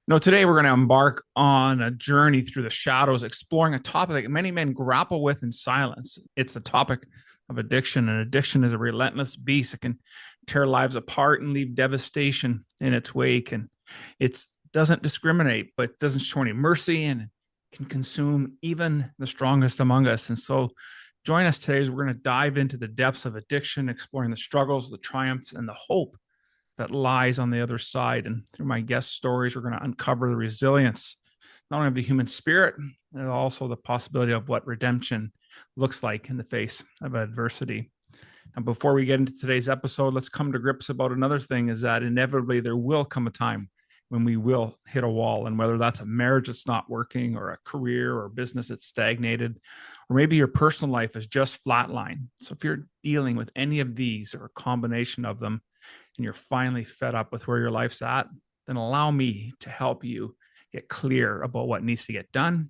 Today we're going to embark on a journey through the shadows, exploring a topic that many men grapple with in silence. It's the topic of addiction, and addiction is a relentless beast. It can tear lives apart and leave devastation in its wake. And it doesn't discriminate, but doesn't show any mercy, and can consume even the strongest among us. And so, join us today as we're going to dive into the depths of addiction, exploring the struggles, the triumphs, and the hope that lies on the other side. And through my guest stories, we're going to uncover the resilience, not only of the human spirit, but also the possibility of what redemption looks like in the face of adversity. And before we get into today's episode, let's come to grips about another thing, is that inevitably there will come a time when we will hit a wall. And whether that's a marriage that's not working, or a career or business that's stagnated, or maybe your personal life is just flatline. So if you're dealing with any of these or a combination of them, and you're finally fed up with where your life's at, then allow me to help you get clear about what needs to get done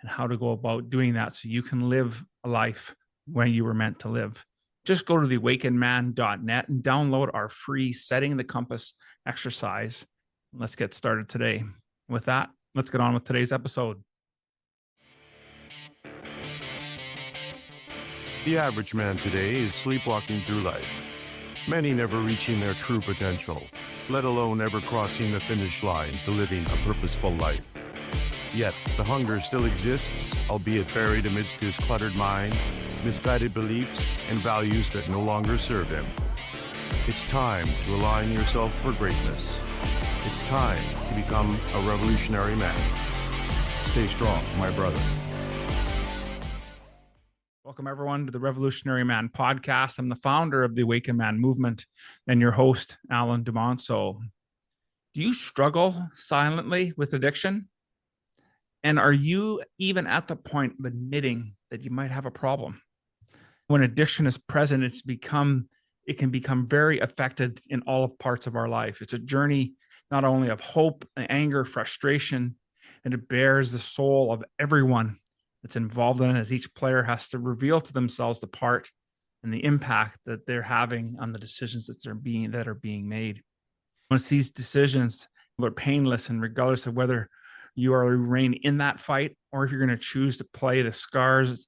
and how to go about doing that so you can live a life when you were meant to live. Just go to theawakenedman.net and download our free Setting the Compass exercise. Let's get started today. With that, let's get on with today's episode. The average man today is sleepwalking through life. Many never reaching their true potential, let alone ever crossing the finish line to living a purposeful life. Yet, the hunger still exists, albeit buried amidst his cluttered mind, misguided beliefs, and values that no longer serve him. It's time to align yourself for greatness. It's time to become a revolutionary man. Stay strong, my brother. Welcome, everyone, to the Revolutionary Man podcast. I'm the founder of the Awakened Man movement and your host, Alan Dumont. So, do you struggle silently with addiction? And are you even at the point of admitting that you might have a problem? When addiction is present, it can become very affected in all parts of our life. It's a journey not only of hope, anger, frustration, and it bears the soul of everyone that's involved in it, as each player has to reveal to themselves the part and the impact that they're having on the decisions that are being made. Once these decisions are painless, and regardless of whether you are remain in that fight or if you're going to choose to play the scars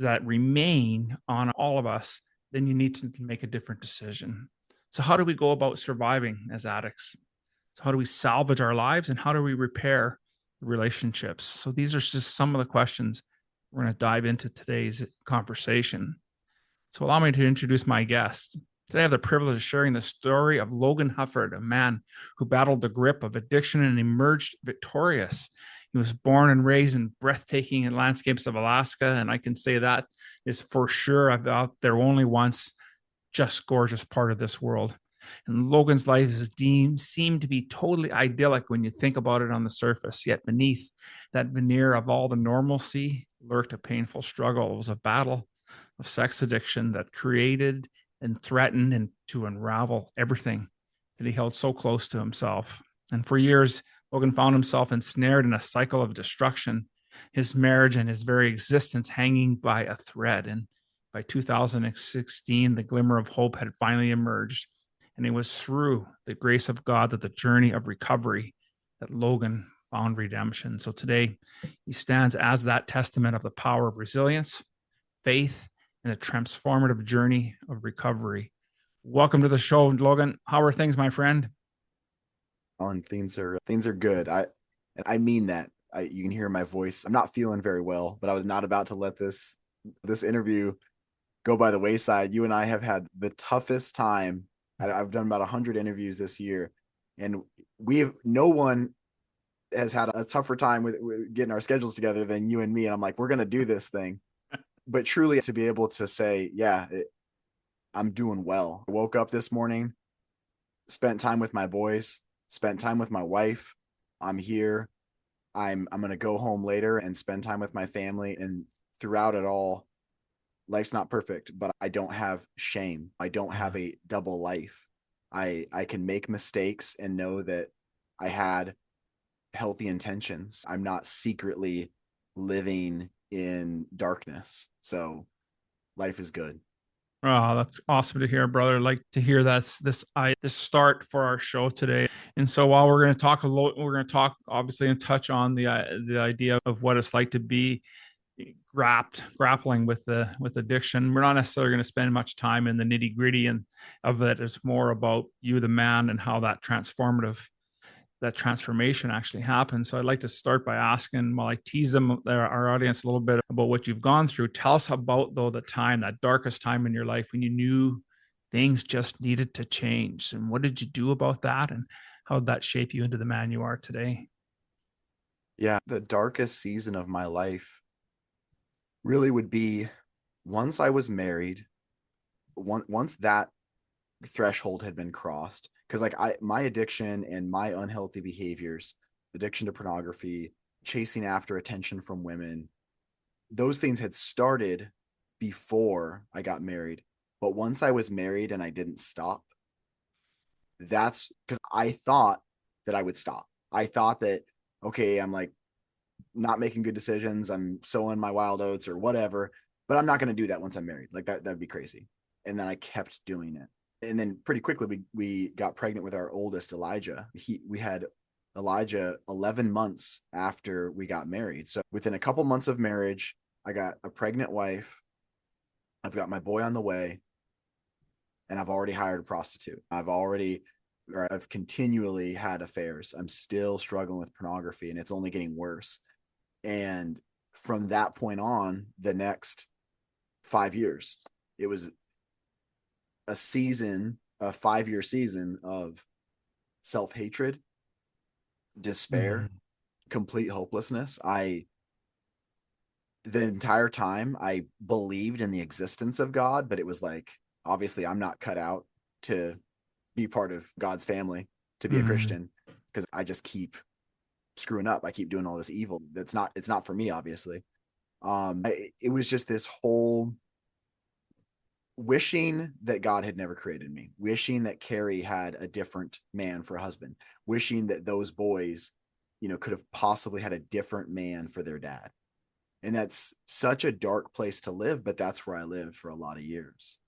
that remain on all of us, then you need to make a different decision. So how do we go about surviving as addicts? So how do we salvage our lives, and how do we repair relationships? So these are just some of the questions we're going to dive into today's conversation. So allow me to introduce my guest. Today I have the privilege of sharing the story of Logan Hufford, a man who battled the grip of addiction and emerged victorious. He was born and raised in breathtaking landscapes of Alaska, and I can say that is for sure about their only once just gorgeous part of this world. And Logan's life seemed to be totally idyllic when you think about it on the surface. Yet beneath that veneer of all the normalcy lurked a painful struggle. It was a battle of sex addiction that created and threatened and to unravel everything that he held so close to himself. And for years, Logan found himself ensnared in a cycle of destruction, his marriage and his very existence hanging by a thread. And by 2016, the glimmer of hope had finally emerged. And it was through the grace of God that the journey of recovery that Logan found redemption. So today, he stands as that testament of the power of resilience, faith, and the transformative journey of recovery. Welcome to the show, Logan. How are things, my friend? Things are good. I mean that. You can hear my voice. I'm not feeling very well, but I was not about to let this interview go by the wayside. You and I have had the toughest time. I've done about 100 interviews this year, and no one has had a tougher time with getting our schedules together than you and me. And I'm like, we're going to do this thing. But truly, to be able to say, yeah, I'm doing well. I woke up this morning, spent time with my boys, spent time with my wife. I'm here. I'm going to go home later and spend time with my family. And throughout it all, life's not perfect, but I don't have shame. I don't have a double life. I can make mistakes and know that I had healthy intentions. I'm not secretly living in darkness. So life is good. Oh, that's awesome to hear, brother. Like to hear that's this start for our show today. And so while we're going to talk a lot, we're going to talk obviously and touch on the idea of what it's like to be grappling with addiction. We're not necessarily going to spend much time in the nitty gritty and of it. It's more about you, the man, and how that transformation actually happens. So I'd like to start by asking, while I tease them, our audience, a little bit about what you've gone through. Tell us about, though, the time, that darkest time in your life when you knew things just needed to change. And what did you do about that? And how did that shape you into the man you are today? Yeah, the darkest season of my life really would be once I was married, once that threshold had been crossed. Because like my addiction and my unhealthy behaviors, addiction to pornography, chasing after attention from women, those things had started before I got married. But once I was married and I didn't stop, that's because I thought that I would stop. I thought that, okay, I'm like not making good decisions. I'm sowing my wild oats or whatever, but I'm not going to do that once I'm married. Like that'd be crazy. And then I kept doing it. And then pretty quickly we got pregnant with our oldest, Elijah. We had Elijah 11 months after we got married. So within a couple months of marriage, I got a pregnant wife. I've got my boy on the way, and I've already hired a prostitute. I've continually had affairs. I'm still struggling with pornography, and it's only getting worse. And from that point on, the next 5 years, it was a 5-year season of self-hatred, despair, complete hopelessness. The entire time I believed in the existence of God, but it was like, obviously I'm not cut out to be part of God's family, to be a Christian, because I just keep screwing up. I keep doing all this evil. It's not for me, obviously. It was just this whole wishing that God had never created me, wishing that Carrie had a different man for a husband, wishing that those boys, could have possibly had a different man for their dad. And that's such a dark place to live, but that's where I lived for a lot of years.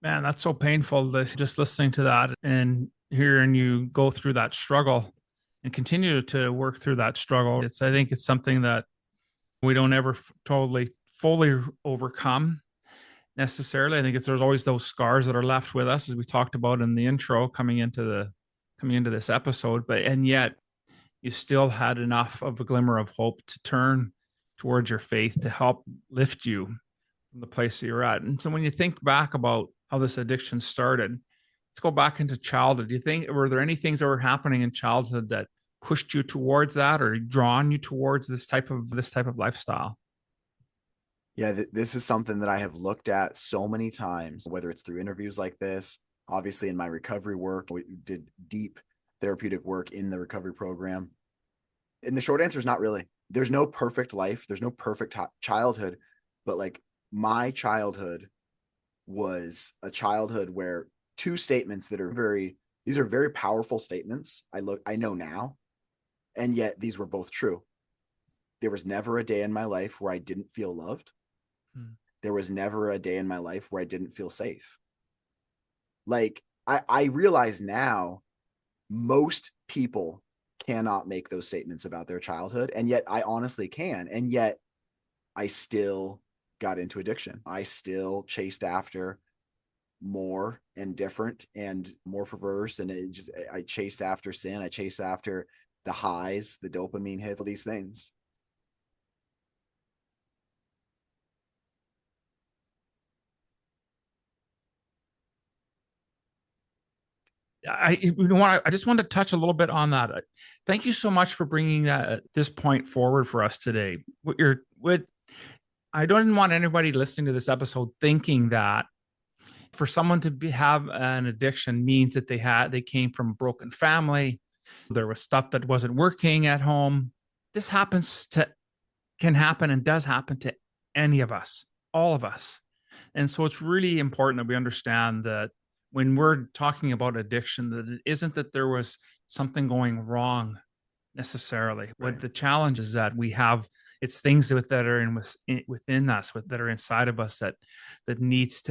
Man, that's so painful. Just listening to that and hearing you go through that struggle and continue to work through that struggle. I think it's something that we don't ever totally fully overcome necessarily. I think there's always those scars that are left with us, as we talked about in the intro coming into this episode. And yet you still had enough of a glimmer of hope to turn towards your faith to help lift you from the place that you're at. And so when you think back about how this addiction started, let's go back into childhood. Do you think, were there any things that were happening in childhood that pushed you towards that or drawn you towards this type of lifestyle? Yeah, this is something that I have looked at so many times, whether it's through interviews like this, obviously in my recovery work. We did deep therapeutic work in the recovery program. And the short answer is not really. There's no perfect life. There's no perfect childhood, but like my childhood was a childhood where two statements that are these are very powerful statements. I know now, and yet these were both true. There was never a day in my life where I didn't feel loved. There was never a day in my life where I didn't feel safe. Like I realize now, most people cannot make those statements about their childhood, and yet I honestly can. And yet I still got into addiction. I still chased after more and different and more perverse, and I chased after sin. I chased after the highs, the dopamine hits, all these things. I just wanted to touch a little bit on that. Thank you so much for bringing this point forward for us today. I don't want anybody listening to this episode thinking that for someone to have an addiction means that they came from a broken family. There was stuff that wasn't working at home. This can happen and does happen to any of us, all of us. And so it's really important that we understand that when we're talking about addiction, that it isn't that there was something going wrong necessarily. What Right. the challenge is that we have, it's things that are within us, that are inside of us needs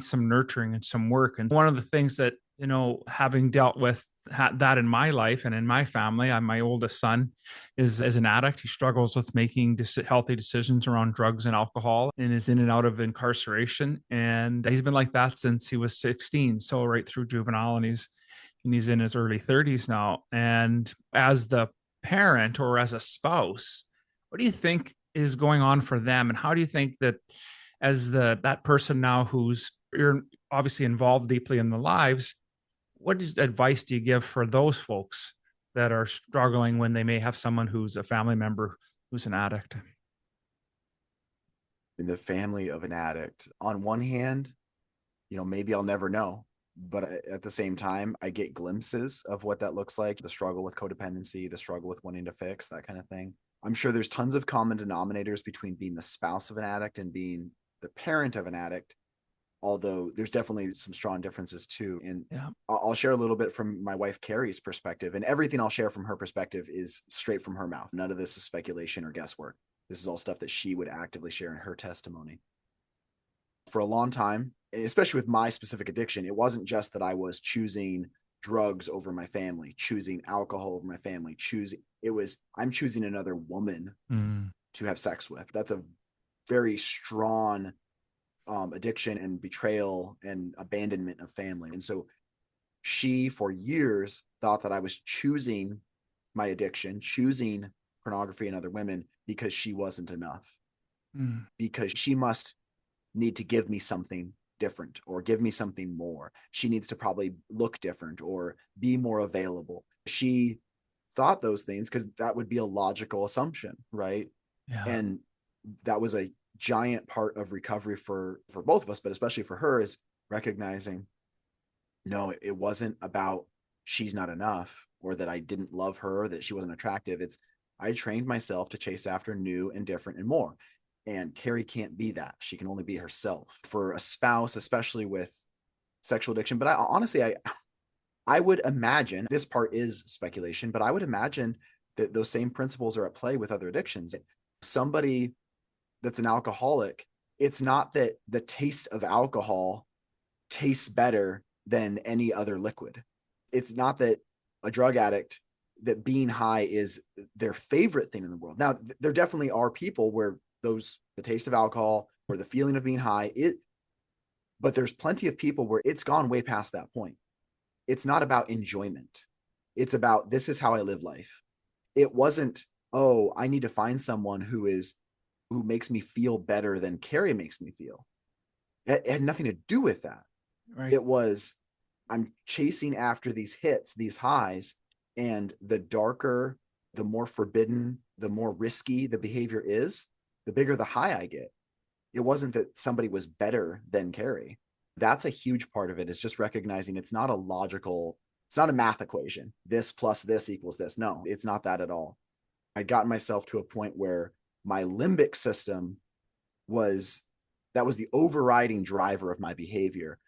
some nurturing and some work. And one of the things that, having dealt with that in my life and in my family, my oldest son is an addict. He struggles with making healthy decisions around drugs and alcohol, and is in and out of incarceration. And he's been like that since he was 16, so right through juvenile, and he's in his early 30s now. And as the parent or as a spouse, what do you think is going on for them? And how do you think that, as that person now who's, you're obviously involved deeply in the lives, what advice do you give for those folks that are struggling when they may have someone who's a family member who's an addict? In the family of an addict, on one hand, maybe I'll never know. But at the same time, I get glimpses of what that looks like, the struggle with codependency, the struggle with wanting to fix, that kind of thing. I'm sure there's tons of common denominators between being the spouse of an addict and being the parent of an addict, although there's definitely some strong differences too. And Yeah. I'll share a little bit from my wife, Carrie's perspective, and everything I'll share from her perspective is straight from her mouth. None of this is speculation or guesswork. This is all stuff that she would actively share in her testimony. For a long time, especially with my specific addiction, it wasn't just that I was choosing drugs over my family, choosing alcohol over my family, I'm choosing another woman to have sex with. That's a very strong addiction and betrayal and abandonment of family. And so she, for years, thought that I was choosing my addiction, choosing pornography and other women because she wasn't enough, because she must need to give me something different or give me something more. She needs to probably look different or be more available. She thought those things because that would be a logical assumption, right? Yeah. And that was a giant part of recovery for both of us, but especially for her, is recognizing, no, it wasn't about she's not enough or that I didn't love her, that she wasn't attractive. It's I trained myself to chase after new and different and more. And Carrie can't be that. She can only be herself. For a spouse, especially with sexual addiction. But I would imagine, this part is speculation, but I would imagine that those same principles are at play with other addictions. Somebody that's an alcoholic, it's not that the taste of alcohol tastes better than any other liquid. It's not that a drug addict, that being high is their favorite thing in the world. Now, there definitely are people where the taste of alcohol or the feeling of being high, but there's plenty of people where it's gone way past that point. It's not about enjoyment. It's about, this is how I live life. It wasn't, oh, I need to find someone who makes me feel better than Carrie makes me feel. It had nothing to do with that. Right. It was, I'm chasing after these hits, these highs, and the darker, the more forbidden, the more risky the behavior is, the bigger the high I get. It wasn't that somebody was better than Carrie. That's a huge part of it, is just recognizing it's not a math equation. This plus this equals this. No, it's not that at all. I'd gotten myself to a point where my limbic system was the overriding driver of my behavior,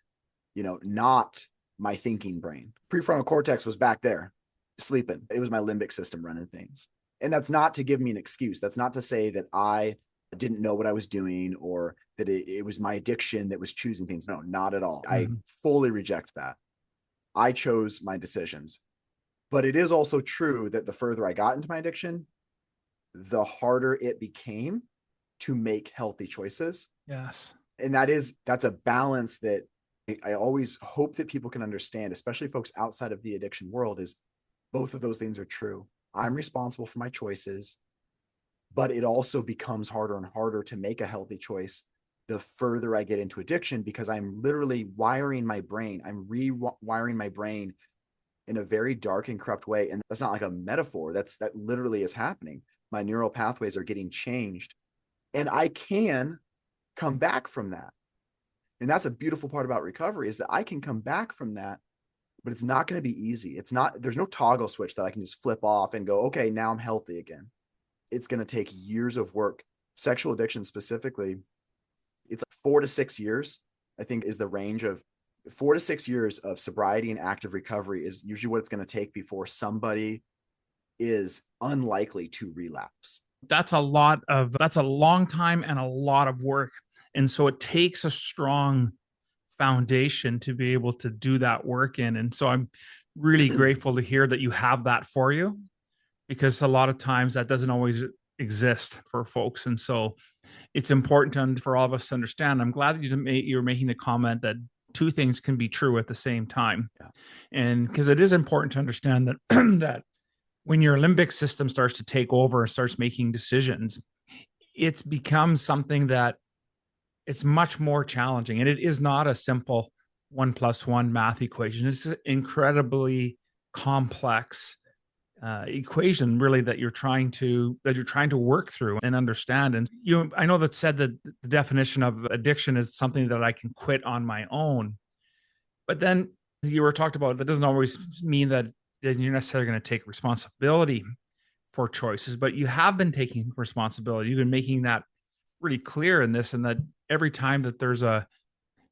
not my thinking brain. Prefrontal cortex was back there sleeping. It was my limbic system running things. And that's not to give me an excuse. That's not to say that I didn't know what I was doing or that it was my addiction that was choosing things. No, not at all. I fully reject that. I chose my decisions. But it is also true that the further I got into my addiction, the harder it became to make healthy choices. Yes. And that's a balance that I always hope that people can understand, especially folks outside of the addiction world, is both of those things are true. I'm responsible for my choices, but it also becomes harder and harder to make a healthy choice the further I get into addiction, because I'm literally wiring my brain. I'm rewiring my brain in a very dark and corrupt way. And that's not like a metaphor. That literally is happening. My neural pathways are getting changed, and I can come back from that. And that's a beautiful part about recovery, is that I can come back from that, but it's not going to be easy. There's no toggle switch that I can just flip off and go, okay, now I'm healthy again. It's going to take years of work. Sexual addiction specifically, it's 4 to 6 years, I think, is the range of 4 to 6 years of sobriety and active recovery is usually what it's going to take before somebody is unlikely to relapse. That's a long time and a lot of work. And so it takes a strong foundation to be able to do that work in. And so I'm really grateful to hear that you have that for you, because a lot of times that doesn't always exist for folks. And so it's important for all of us to understand. I'm glad that you're making the comment that two things can be true at the same time. Yeah. And because it is important to understand that that when your limbic system starts to take over and starts making decisions, it's become something that it's much more challenging. And it is not a simple 1+1 math equation. It's an incredibly complex equation, really, that you're trying to work through and understand. And I know that said that the definition of addiction is something that I can quit on my own. But then you were talked about, that doesn't always mean that you're necessarily going to take responsibility for choices, but you have been taking responsibility. You've been making that really clear in this, and that every time that there's a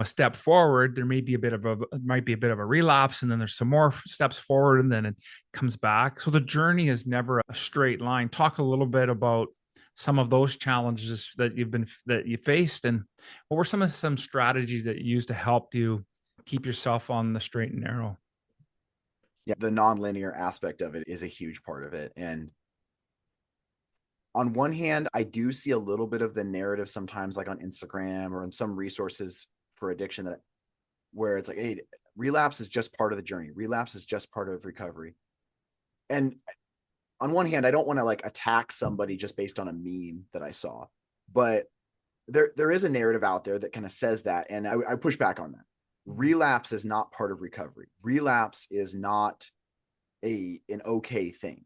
step forward, there might be a bit of a relapse, and then there's some more steps forward, and then it comes back. So the journey is never a straight line. Talk a little bit about some of those challenges that you faced, and what were some strategies that you used to help you keep yourself on the straight and narrow? Yeah, the nonlinear aspect of it is a huge part of it. And on one hand, I do see a little bit of the narrative sometimes, like on Instagram or in some resources for addiction, that where it's like, hey, relapse is just part of the journey. Relapse is just part of recovery. And on one hand, I don't want to like attack somebody just based on a meme that I saw, but there is a narrative out there that kind of says that. And I push back on that. Relapse is not part of recovery. Relapse is not an okay thing.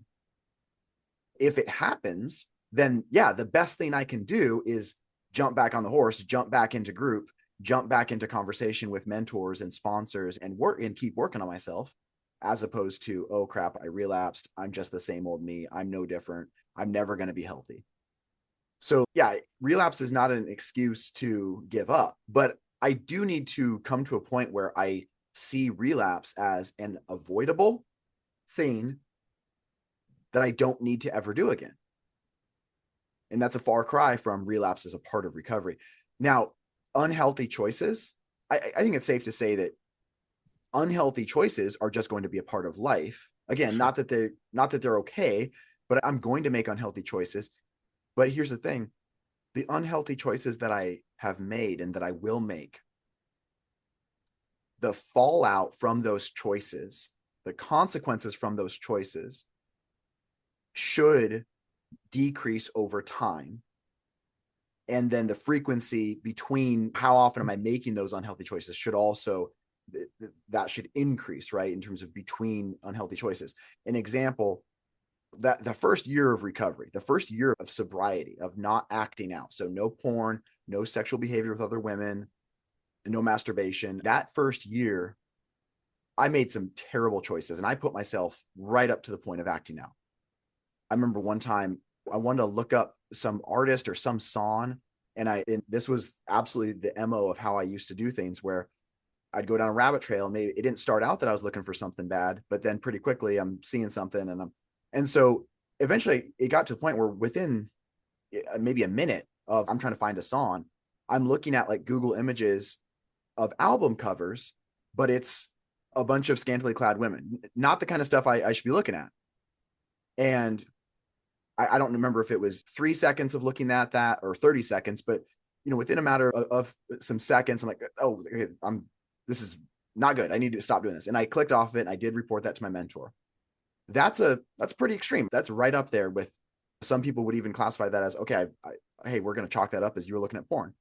If it happens, then yeah, the best thing I can do is jump back on the horse, jump back into group, jump back into conversation with mentors and sponsors, and work and keep working on myself, as opposed to, oh crap, I relapsed. I'm just the same old me. I'm no different. I'm never going to be healthy. So yeah, relapse is not an excuse to give up, but I do need to come to a point where I see relapse as an avoidable thing that I don't need to ever do again. And that's a far cry from relapse as a part of recovery. Now, unhealthy choices, I think it's safe to say that unhealthy choices are just going to be a part of life. Again, not that they're okay, but I'm going to make unhealthy choices. But here's the thing, the unhealthy choices that I have made and that I will make, the fallout from those choices, the consequences from those choices should decrease over time. And then the frequency between how often am I making those unhealthy choices should also, that should increase, right? In terms of between unhealthy choices. An example, that the first year of recovery, the first year of sobriety, of not acting out. So no porn, no sexual behavior with other women, no masturbation. That first year, I made some terrible choices and I put myself right up to the point of acting out. I remember one time I wanted to look up some artist or some song. And this was absolutely the MO of how I used to do things, where I'd go down a rabbit trail. Maybe it didn't start out that I was looking for something bad, but then pretty quickly I'm seeing something, and so eventually it got to the point where within maybe a minute of I'm trying to find a song, I'm looking at like Google images of album covers, but it's a bunch of scantily clad women, not the kind of stuff I should be looking at. And I don't remember if it was 3 seconds of looking at that or 30 seconds, but within a matter of some seconds, I'm like, oh, this is not good. I need to stop doing this. And I clicked off of it and I did report that to my mentor. That's pretty extreme. That's right up there with, some people would even classify that as, okay, hey, we're going to chalk that up as you were looking at porn.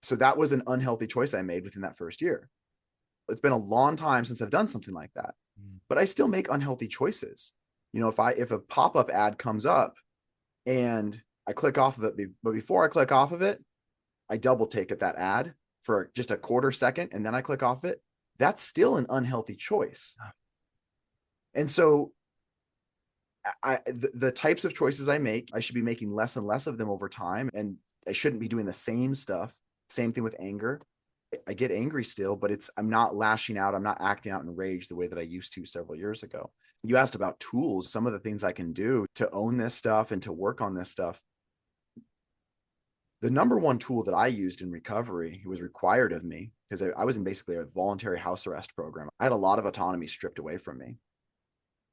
So that was an unhealthy choice I made within that first year. It's been a long time since I've done something like that, but I still make unhealthy choices. If a pop-up ad comes up and I click off of it, but before I click off of it, I double take at that ad for just a quarter second, and then I click off it, that's still an unhealthy choice. And so the types of choices I make, I should be making less and less of them over time. And I shouldn't be doing the same stuff. Same thing with anger. I get angry still, but I'm not lashing out. I'm not acting out in rage the way that I used to several years ago. You asked about tools, some of the things I can do to own this stuff and to work on this stuff. The number one tool that I used in recovery, it was required of me because I was in basically a voluntary house arrest program. I had a lot of autonomy stripped away from me.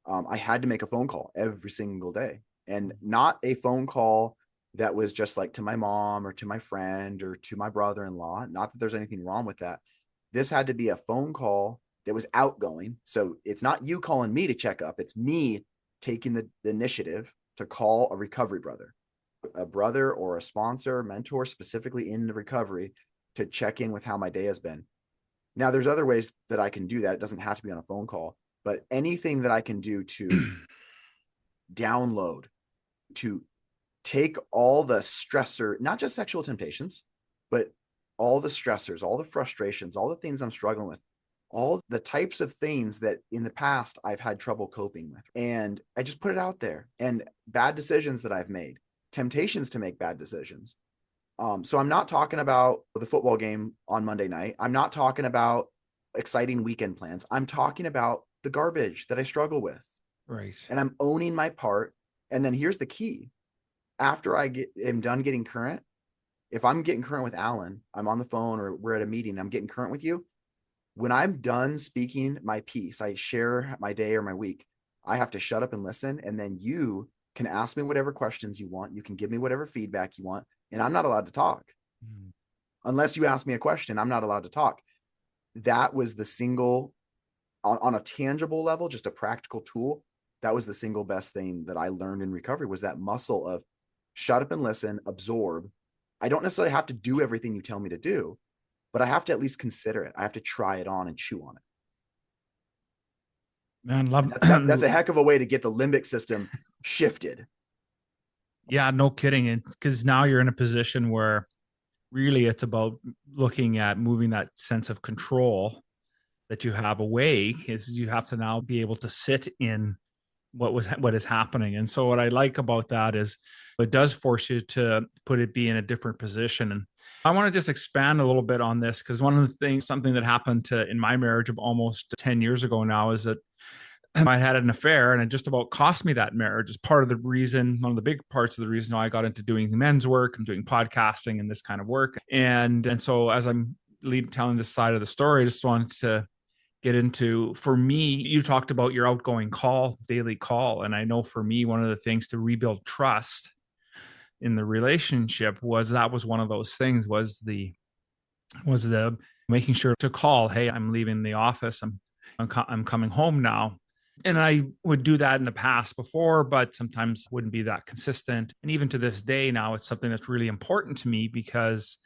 I had to make a phone call every single day, and not a phone call that was just like to my mom or to my friend or to my brother-in-law. Not that there's anything wrong with that. This had to be a phone call that was outgoing. So it's not you calling me to check up. It's me taking the initiative to call a recovery brother, a brother or a sponsor, mentor, specifically in the recovery, to check in with how my day has been. Now, there's other ways that I can do that. It doesn't have to be on a phone call, but anything that I can do to download, to take all the stressor, not just sexual temptations, but all the stressors, all the frustrations, all the things I'm struggling with, all the types of things that in the past I've had trouble coping with. And I just put it out there, and bad decisions that I've made, temptations to make bad decisions. So I'm not talking about the football game on Monday night. I'm not talking about exciting weekend plans. I'm talking about the garbage that I struggle with. Right. And I'm owning my part. And then here's the key. After I am done getting current, if I'm getting current with Alan, I'm on the phone or we're at a meeting, I'm getting current with you. When I'm done speaking my piece, I share my day or my week, I have to shut up and listen. And then you can ask me whatever questions you want. You can give me whatever feedback you want. And I'm not allowed to talk. Unless you ask me a question, I'm not allowed to talk. That was the single, on a tangible level, just a practical tool. That was the single best thing that I learned in recovery, was that muscle of shut up and listen, absorb. I don't necessarily have to do everything you tell me to do, but I have to at least consider it. I have to try it on and chew on it. Man, love That's a heck of a way to get the limbic system shifted. Yeah, no kidding. And because now you're in a position where really it's about looking at moving that sense of control that you have away, is you have to now be able to sit in what is happening. And so what I like about that is it does force you to be in a different position. And I want to just expand a little bit on this, because one of the things, something that happened in my marriage of almost 10 years ago now, is that I had an affair, and it just about cost me that marriage. Is part of the reason, one of the big parts of the reason why I got into doing men's work and doing podcasting and this kind of work. And so as I'm telling this side of the story, I just wanted to get into, for me, you talked about your outgoing daily call. And I know for me, one of the things to rebuild trust in the relationship was one of those things, was the making sure to call, hey, I'm leaving the office. I'm coming home now. And I would do that in the past before, but sometimes wouldn't be that consistent. And even to this day now, it's something that's really important to me, because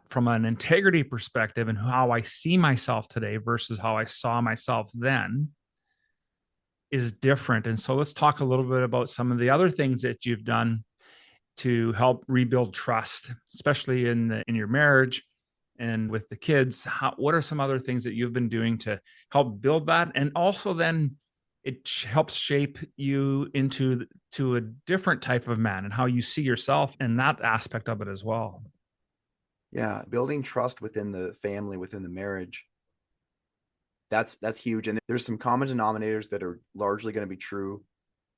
from an integrity perspective and how I see myself today versus how I saw myself then is different. And so let's talk a little bit about some of the other things that you've done to help rebuild trust, especially in your marriage and with the kids. What are some other things that you've been doing to help build that? And also then it helps shape you into a different type of man and how you see yourself and that aspect of it as well. Yeah, building trust within the family, within the marriage. That's huge. And there's some common denominators that are largely going to be true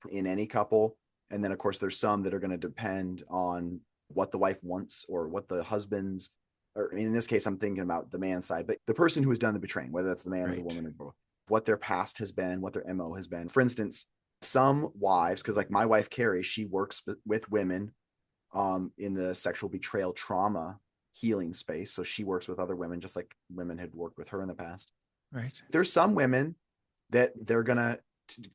in any couple. And then of course there's some that are going to depend on what the wife wants or what the husband's, or in this case, I'm thinking about the man side, but the person who has done the betraying, whether that's the man or the woman, or both, what their past has been, what their MO has been. For instance, some wives, because like my wife, Carrie, she works with women in the sexual betrayal trauma healing space. So she works with other women, just like women had worked with her in the past. Right. There's some women that they're going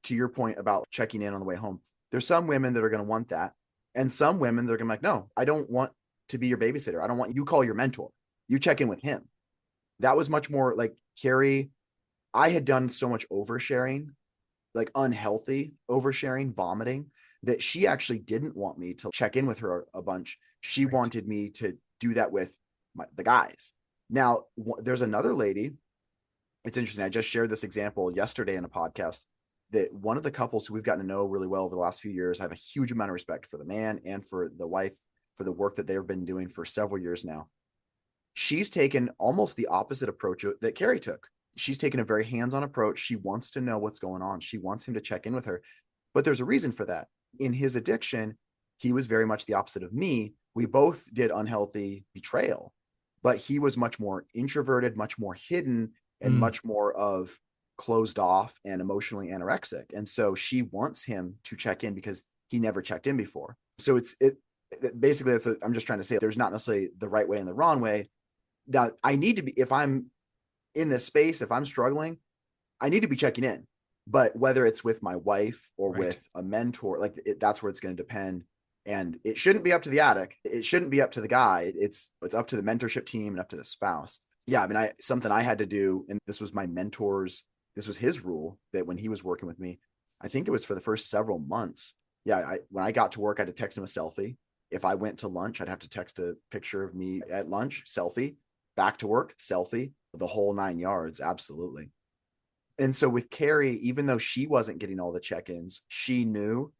to your point about checking in on the way home, there's some women that are going to want that. And some women, they're going to be like, no, I don't want to be your babysitter. I don't want you call your mentor. You check in with him. That was much more like Carrie. I had done so much oversharing, like unhealthy oversharing, vomiting, that she actually didn't want me to check in with her a bunch. She wanted me to do that with the guys. Now, there's another lady. It's interesting. I just shared this example yesterday in a podcast, that one of the couples who we've gotten to know really well over the last few years, I have a huge amount of respect for the man and for the wife, for the work that they've been doing for several years now. She's taken almost the opposite approach that Carrie took. She's taken a very hands-on approach. She wants to know what's going on. She wants him to check in with her. But there's a reason for that. In his addiction, he was very much the opposite of me. We both did unhealthy betrayal, but he was much more introverted, much more hidden, and much more of closed off and emotionally anorexic. And so she wants him to check in because he never checked in before. So basically I'm just trying to say there's not necessarily the right way and the wrong way. Now I need to be, if I'm in this space, if I'm struggling, I need to be checking in, but whether it's with my wife or with a mentor, like that's where it's going to depend. And it shouldn't be up to the addict. It shouldn't be up to the guy. It's up to the mentorship team and up to the spouse. Yeah. I mean, something I had to do, and this was my mentor's, this was his rule, that when he was working with me, I think it was for the first several months. Yeah. When I got to work, I had to text him a selfie. If I went to lunch, I'd have to text a picture of me at lunch, selfie, back to work, selfie, the whole 9 yards. Absolutely. And so with Carrie, even though she wasn't getting all the check-ins, she knew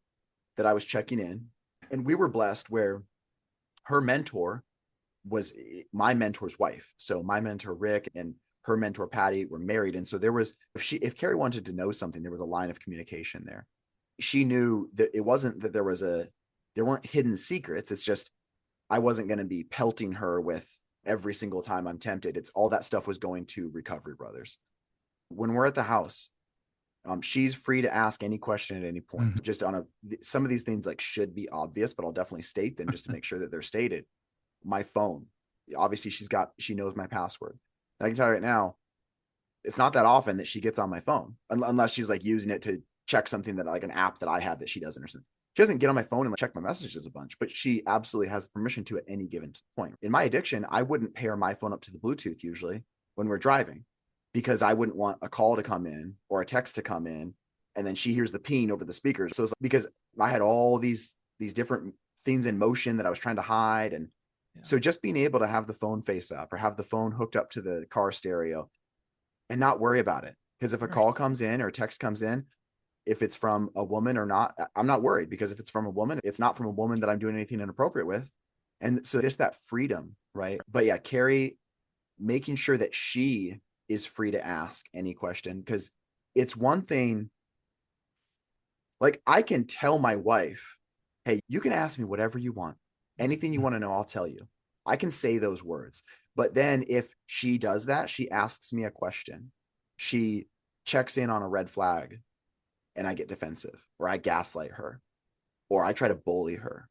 that I was checking in. And we were blessed where her mentor was my mentor's wife. So my mentor, Rick, and her mentor, Patty, were married. And so there was, if Carrie wanted to know something, there was a line of communication there. She knew that it wasn't that there weren't hidden secrets. It's just, I wasn't going to be pelting her with every single time I'm tempted. It's all that stuff was going to Recovery Brothers. When we're at the house, she's free to ask any question at any point. Just some of these things like should be obvious, but I'll definitely state them just to make sure that they're stated. My phone, obviously she knows my password. And I can tell you right now, it's not that often that she gets on my phone unless she's like using it to check something that like an app that I have that she doesn't understand. She doesn't get on my phone and like check my messages a bunch, but she absolutely has permission to at any given point. In my addiction, I wouldn't pair my phone up to the Bluetooth usually when we're driving, because I wouldn't want a call to come in or a text to come in and then she hears the ping over the speakers. So it's like, because I had all these different things in motion that I was trying to hide. And so just being able to have the phone face up or have the phone hooked up to the car stereo and not worry about it. Because if a call comes in or a text comes in, if it's from a woman or not, I'm not worried, because if it's from a woman, it's not from a woman that I'm doing anything inappropriate with. And so just that freedom, right? But yeah, Carrie, making sure that she is free to ask any question, because it's one thing, like I can tell my wife, hey, you can ask me whatever you want. Anything you want to know, I'll tell you. I can say those words. But then if she does that, she asks me a question. She checks in on a red flag and I get defensive, or I gaslight her, or I try to bully her.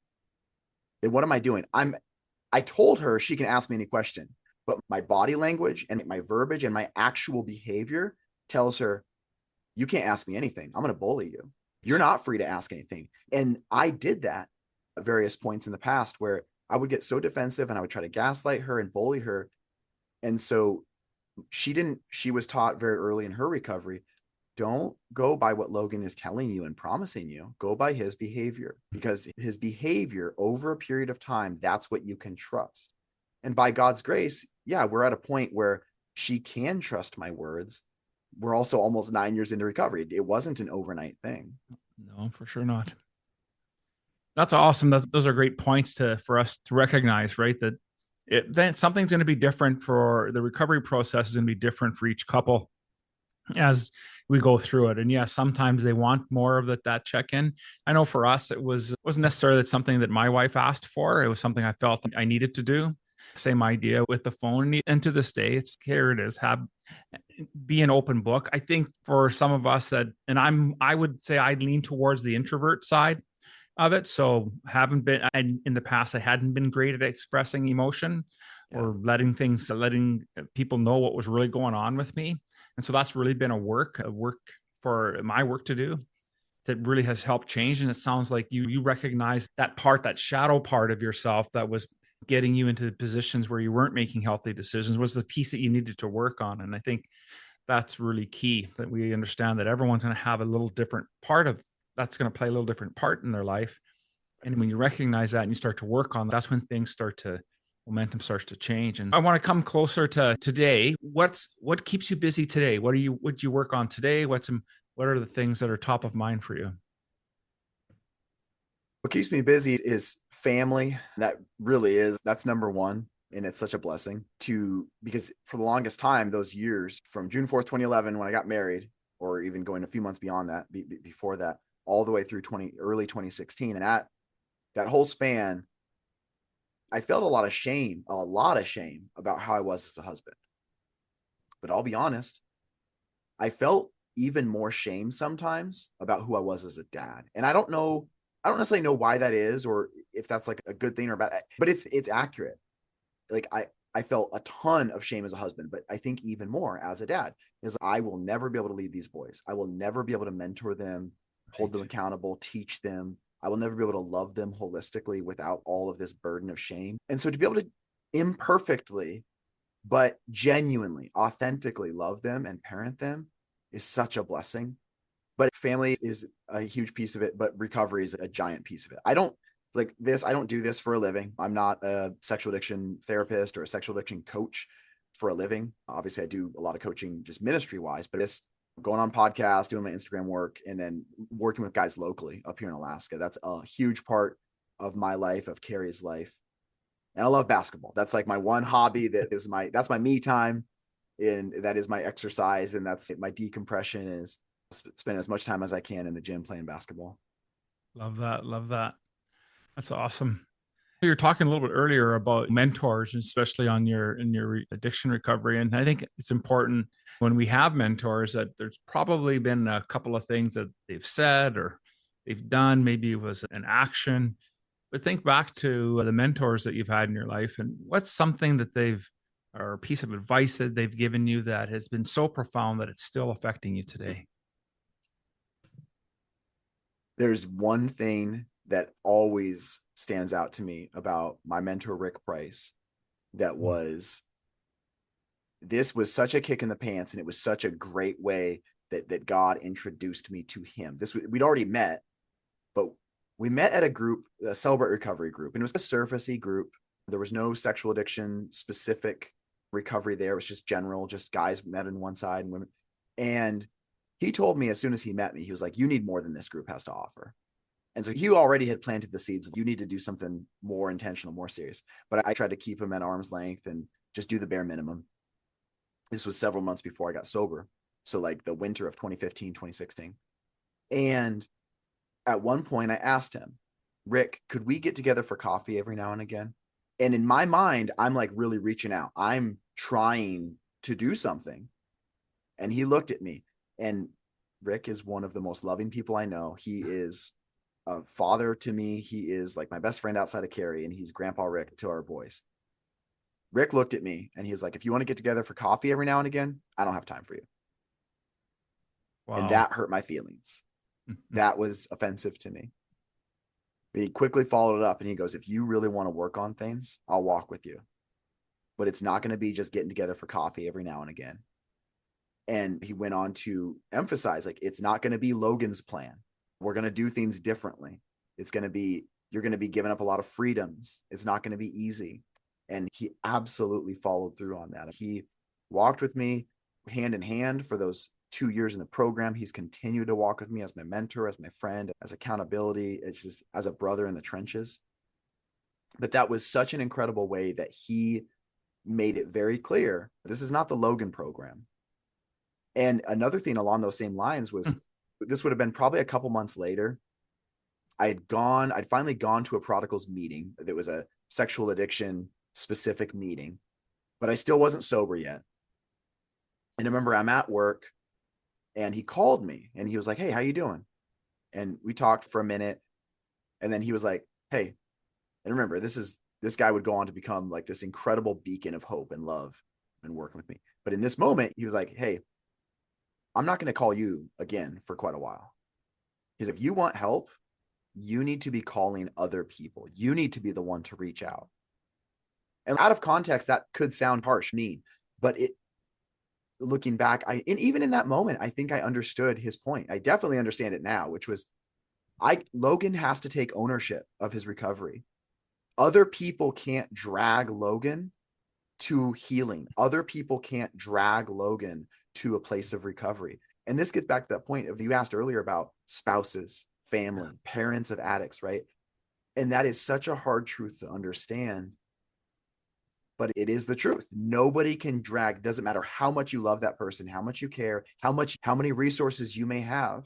Then what am I doing? I told her she can ask me any question, but my body language and my verbiage and my actual behavior tells her, you can't ask me anything. I'm going to bully you. You're not free to ask anything. And I did that at various points in the past where I would get so defensive and I would try to gaslight her and bully her. And so she was taught very early in her recovery, don't go by what Logan is telling you and promising you. Go by his behavior, because his behavior over a period of time, that's what you can trust. And by God's grace, yeah, we're at a point where she can trust my words. We're also almost 9 years into recovery. It wasn't an overnight thing. No, for sure not. That's awesome. Those are great points for us to recognize, right? That then something's going to be different for the recovery process, is going to be different for each couple as we go through it. And yes, sometimes they want more of that check-in. I know for us, wasn't necessarily something that my wife asked for. It was something I felt I needed to do. Same idea with the phone. And to this day, here it is, be an open book. I think for some of us I would say I lean towards the introvert side of it. So in the past, I hadn't been great at expressing emotion or letting people know what was really going on with me. And so that's really been a work for my work to do that really has helped change. And it sounds like you recognize that shadow part of yourself that was getting you into positions where you weren't making healthy decisions was the piece that you needed to work on. And I think that's really key, that we understand that everyone's going to have a little different that's going to play a little different part in their life. And when you recognize that and you start to work on that, that's when momentum starts to change. And I want to come closer to today. What keeps you busy today? What do you work on today? What are the things that are top of mind for you? What keeps me busy is family. That's number one. And it's such a blessing because for the longest time, those years from June 4th, 2011, when I got married, or even going a few months beyond that, before that, all the way through early 2016. And that whole span, I felt a lot of shame about how I was as a husband. But I'll be honest, I felt even more shame sometimes about who I was as a dad. And I don't necessarily know why that is, or if that's like a good thing or bad, but it's accurate. Like I felt a ton of shame as a husband, but I think even more as a dad is I will never be able to lead these boys. I will never be able to mentor them, hold them accountable, teach them. I will never be able to love them holistically without all of this burden of shame. And so to be able to imperfectly, but genuinely, authentically love them and parent them is such a blessing. But family is a huge piece of it, but recovery is a giant piece of it. I don't do this for a living. I'm not a sexual addiction therapist or a sexual addiction coach for a living. Obviously, I do a lot of coaching just ministry wise, but this going on podcasts, doing my Instagram work, and then working with guys locally up here in Alaska. That's a huge part of my life, of Carrie's life. And I love basketball. That's like my one hobby. That's my me time. And that is my exercise. And that's my decompression is spend as much time as I can in the gym playing basketball. Love that. Love that. That's awesome. You were talking a little bit earlier about mentors, especially in your addiction recovery. And I think it's important when we have mentors that there's probably been a couple of things that they've said or they've done. Maybe it was an action, but think back to the mentors that you've had in your life and what's something that or a piece of advice that they've given you that has been so profound that it's still affecting you today. There's one thing that always stands out to me about my mentor, Rick Price, this was such a kick in the pants, and it was such a great way that God introduced me to him. We'd already met, but we met at a Celebrate Recovery group, and it was a surfacey group. There was no sexual addiction specific recovery there. It was just general, just guys met on one side and women. And he told me as soon as he met me, he was like, you need more than this group has to offer. And so he already had planted the seeds of you need to do something more intentional, more serious. But I tried to keep him at arm's length and just do the bare minimum. This was several months before I got sober. So like the winter of 2015, 2016. And at one point I asked him, Rick, could we get together for coffee every now and again? And in my mind, I'm like really reaching out. I'm trying to do something. And he looked at me, and Rick is one of the most loving people I know. He is a father to me. He is like my best friend outside of Carrie, and he's Grandpa Rick to our boys. Rick looked at me and he was like, if you want to get together for coffee every now and again, I don't have time for you. Wow. And that hurt my feelings. That was offensive to me. But he quickly followed it up and he goes, if you really want to work on things, I'll walk with you. But it's not going to be just getting together for coffee every now and again. And he went on to emphasize, like, it's not going to be Logan's plan. We're going to do things differently. You're going to be giving up a lot of freedoms. It's not going to be easy. And he absolutely followed through on that. He walked with me hand in hand for those 2 years in the program. He's continued to walk with me as my mentor, as my friend, as accountability. It's just as a brother in the trenches. But that was such an incredible way that he made it very clear, this is not the Logan program. And another thing along those same lines was, this would have been probably a couple months later. I'd finally gone to a prodigals meeting. That was a sexual addiction specific meeting, but I still wasn't sober yet. And I remember I'm at work and he called me and he was like, hey, how you doing? And we talked for a minute. And then he was like, hey, and remember, this guy would go on to become like this incredible beacon of hope and love and working with me. But in this moment, he was like, hey, I'm not going to call you again for quite a while. He's like, if you want help, you need to be calling other people. You need to be the one to reach out. And out of context, that could sound harsh, mean, but looking back, and even in that moment, I think I understood his point. I definitely understand it now, which was Logan has to take ownership of his recovery. Other people can't drag Logan to healing. Other people can't drag Logan to a place of recovery. And this gets back to that point of you asked earlier about spouses, family, parents of addicts, right? And that is such a hard truth to understand. but it is the truth. Nobody can drag, doesn't matter how much you love that person, how much you care, how many resources you may have,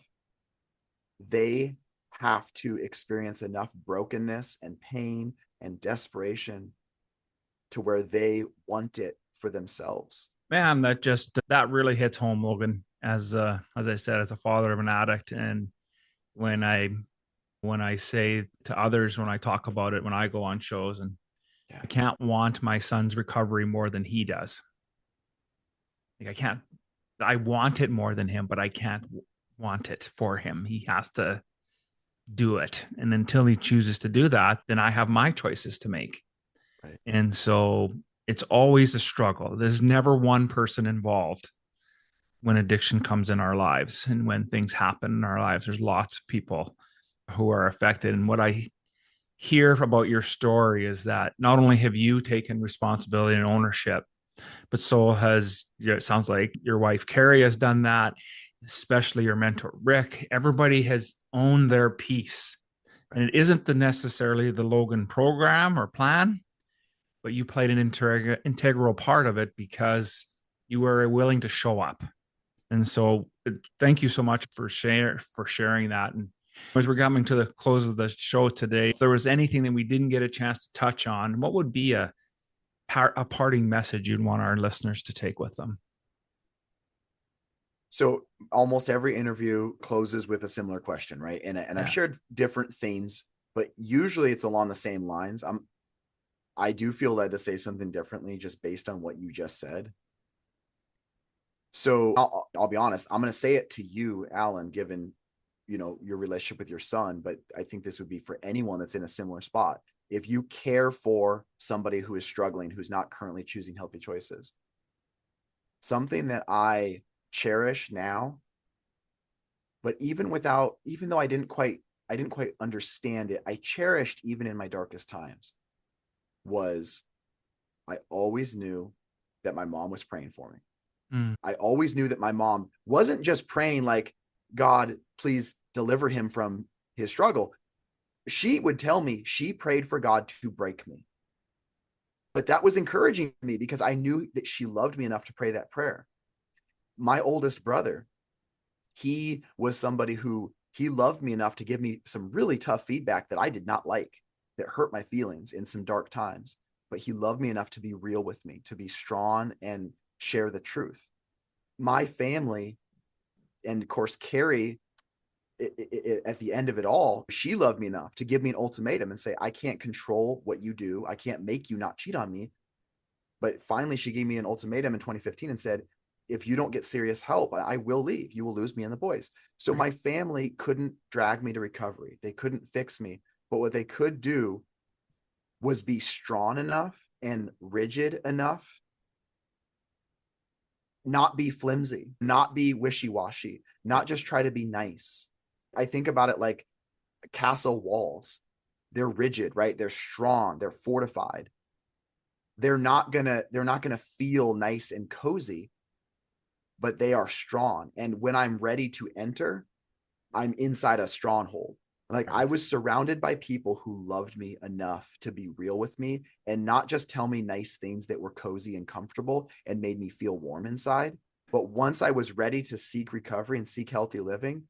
they have to experience enough brokenness and pain and desperation to where they want it for themselves. Man, that really hits home, Logan. As I said, as a father of an addict, and when I say to others, when I talk about it, when I go on shows, and I can't want my son's recovery more than he does. Like I want it more than him, but I can't want it for him. He has to do it. And until he chooses to do that, then I have my choices to make. Right. And so it's always a struggle. There's never one person involved when addiction comes in our lives and when things happen in our lives. There's lots of people who are affected. And what I hear about your story is that not only have you taken responsibility and ownership, but so has, it sounds like your wife Carrie has done that, especially your mentor Rick. Everybody has owned their piece, and it isn't necessarily the Logan program or plan, but you played an integral part of it because you were willing to show up. And so thank you so much for sharing that. And as we're coming to the close of the show today, if there was anything that we didn't get a chance to touch on, what would be a parting message you'd want our listeners to take with them? So almost every interview closes with a similar question, right? And I've shared different things, but usually it's along the same lines. I do feel led to say something differently just based on what you just said. So I'll be honest, I'm going to say it to you, Alan, given, your relationship with your son, but I think this would be for anyone that's in a similar spot. If you care for somebody who is struggling, who's not currently choosing healthy choices, something that I cherish now, but even though I didn't quite understand it, I cherished even in my darkest times, was I always knew that my mom was praying for me. I always knew that my mom wasn't just praying like, God, please deliver him from his struggle. She would tell me she prayed for God to break me. But that was encouraging me because I knew that she loved me enough to pray that prayer. My oldest brother, he was somebody who he loved me enough to give me some really tough feedback that I did not like, that hurt my feelings in some dark times. But he loved me enough to be real with me, to be strong and share the truth. My family, and of course, Carrie, at the end of it all, she loved me enough to give me an ultimatum and say, I can't control what you do. I can't make you not cheat on me. But finally, she gave me an ultimatum in 2015 and said, if you don't get serious help, I will leave. You will lose me and the boys. So my family couldn't drag me to recovery. They couldn't fix me. But what they could do was be strong enough and rigid enough, not be flimsy, not be wishy-washy, not just try to be nice. I think about it like castle walls. They're rigid, right? They're strong, they're fortified. They're not gonna feel nice and cozy, but they are strong. And when I'm ready to enter, I'm inside a stronghold. Like I was surrounded by people who loved me enough to be real with me and not just tell me nice things that were cozy and comfortable and made me feel warm inside. But once I was ready to seek recovery and seek healthy living,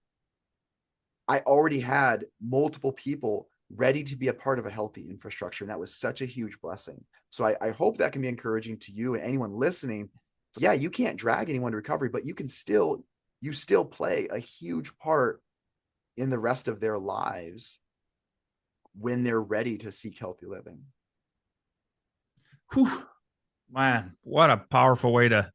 I already had multiple people ready to be a part of a healthy infrastructure. And that was such a huge blessing. So I hope that can be encouraging to you and anyone listening. Yeah, you can't drag anyone to recovery, but you still play a huge part in the rest of their lives when they're ready to seek healthy living. Whew. Man, what a powerful way to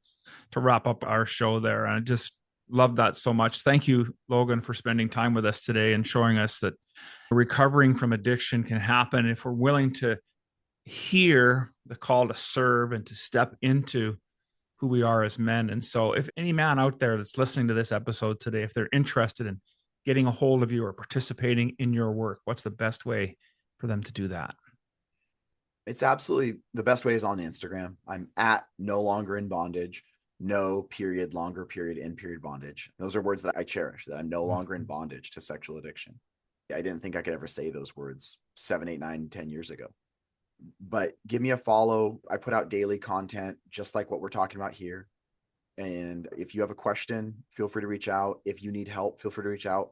wrap up our show there. And I just love that so much. Thank you, Logan, for spending time with us today and showing us that recovering from addiction can happen if we're willing to hear the call to serve and to step into who we are as men. And so if any man out there that's listening to this episode today, if they're interested in getting a hold of you or participating in your work, what's the best way for them to do that? It's absolutely the best way is on Instagram. I'm at no longer in bondage, no period, longer period, in period bondage. Those are words that I cherish, that I'm no longer in bondage to sexual addiction. I didn't think I could ever say those words 7, 8, 9, 10 years ago. But give me a follow. I put out daily content, just like what we're talking about here. And if you have a question, feel free to reach out. If you need help, feel free to reach out.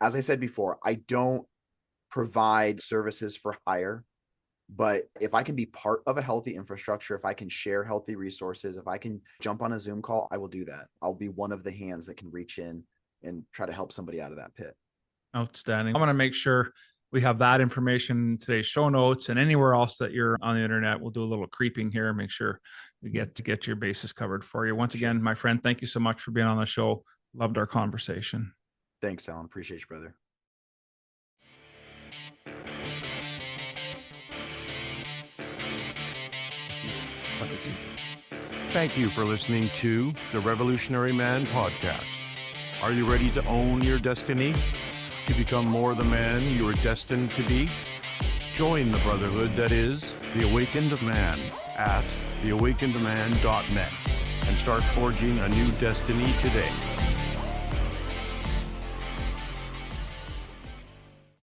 As I said before, I don't provide services for hire, but if I can be part of a healthy infrastructure, if I can share healthy resources, if I can jump on a Zoom call, I will do that. I'll be one of the hands that can reach in and try to help somebody out of that pit. Outstanding. I want to make sure we have that information in today's show notes, and anywhere else that you're on the internet. We'll do a little creeping here, make sure we get your bases covered for you. Once again, my friend, thank you so much for being on the show. Loved our conversation. Thanks, Alan. Appreciate you, brother. Thank you for listening to the Revolutionary Man podcast. Are you ready to own your destiny? To become more the man you are destined to be? Join the brotherhood that is the Awakened Man at theawakenedman.net and start forging a new destiny today.